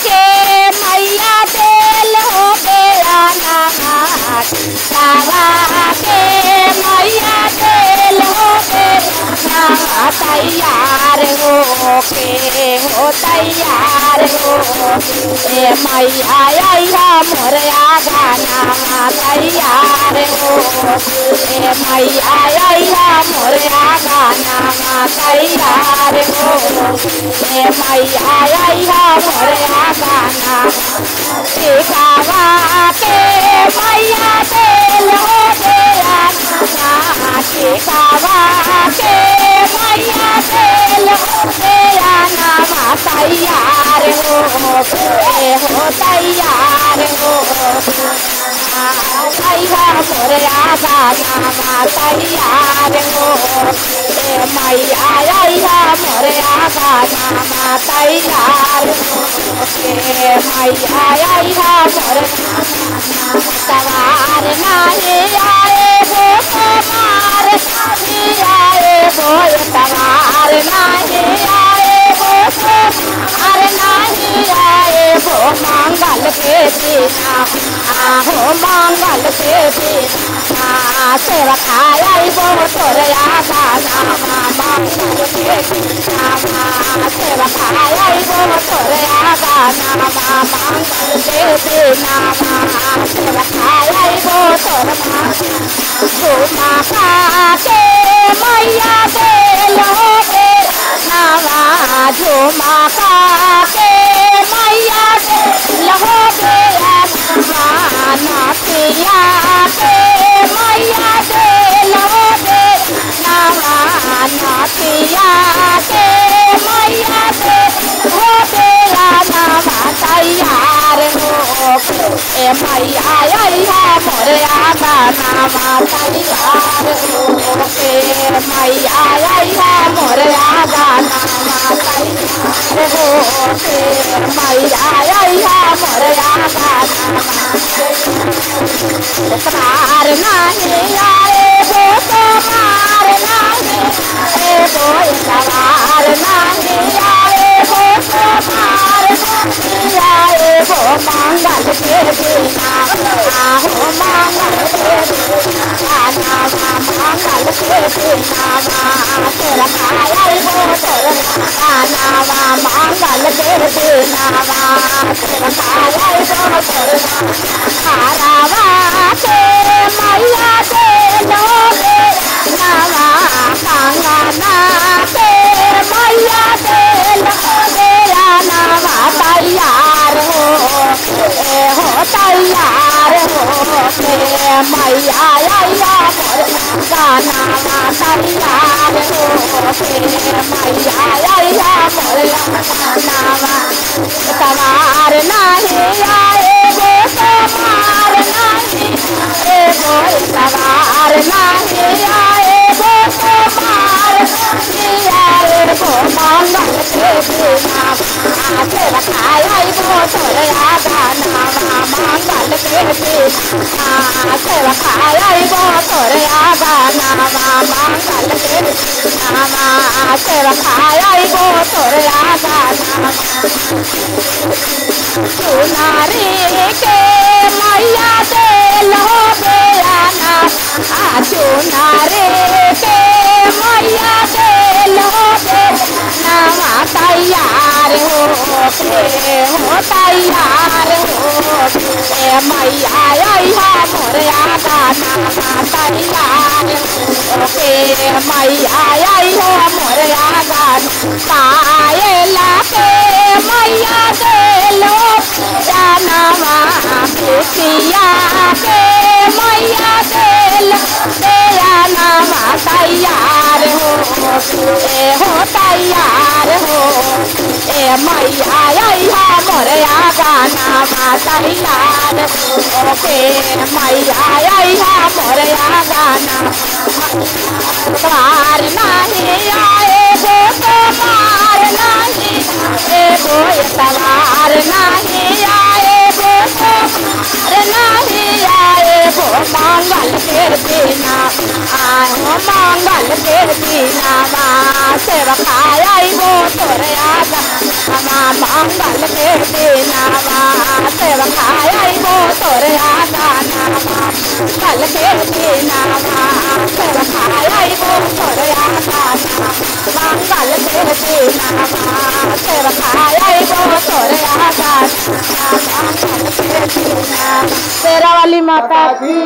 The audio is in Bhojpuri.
के मैया दिल हो गया नवा के मैया दिल हो गया तैयार हो के हो तैयार हो ए मैया आया मोरया गाना तैयार हो ए मैया आया मोरया गाना तैयार हो ए मैया आया मोरया गाना सिखावा के मैया दिल हो गया सिखावा के मैया दिल हो गया नवा तैयार हो तैयार हो मैया मोरया गाना तैयार हो मैया आया मोरया गाना तैयार हो मैया आया मोरया सवार नहीं आए वो सवार नहीं आए वो सवार नहीं आए वो सवार नहीं आए वो मंगल के बिना आहो मंगल के बिना सेवकाया वो तोरया गाना मंगल के बिना सेवकाया वो तोरया गाना मंगल के बिना सेवकाया वो तोरमा झूमा के मैया दिल हो नवा झूमा के मैया दिल हो गया नाथिया के मैया दिल हो गया नवा नाथिया के मैया दिल हो गया नवा तैयार हो ए मैया आया मोरया गाना तैयार हो ए मैया आया मोरया गाना तैयार हो ए मैया आया मोरया गाना सवार नहीं आए वो सवार नहीं वो सवार नहीं आए वो सवार नहीं आए वो मंगल के बिना आहो मंगल के बिना मंगल के बिना तेरा खाया वो तोरा नावा मंगल के बिना तेरा खाया वो तोरा खारावा के मैया दिल हो नवा कांगना के मैया दिल हो गया नवा तैयार हो तैयार हो मैया आया गाना तैयार हो मैया आया गाना सवार नहीं आए वो सवार नहीं वो सवार नहीं आए वो सवार नहीं आए वो मंगल के बिना रखाया वो तोरया गाना मंगल के बिना रखाया वो तोरया गाना मंगल के बिना रखाया वो तोरया गाना सुनारी के मैया दिल हो गया ना सुनारी के मैया दिल हो गया नवा तैयार हो तैयार हो मैया आया मोरया गाना तैयार हो मैया आया मोरया गाना पायला के मैया दिल हो जानवा बेटिया के मैया दिल तेरा नवा तैयार हो तैयार हो मैया आया मोरया गाना तैयार हो मैया आया मोरया गाना सवार नहीं आए वो सवार नहीं वो सवार नहीं आए वो सवार नहीं आए वो मंगल के बिना आहो मंगल के बिना सेवकाया वो तोरया मंगल के बिना मंगल के दीनावा सेवकाई वो तोरया दाना मंगल के दीनावा सेवकाई वो तोरया दाना मंगल के दीना। शेरा वाली माता की।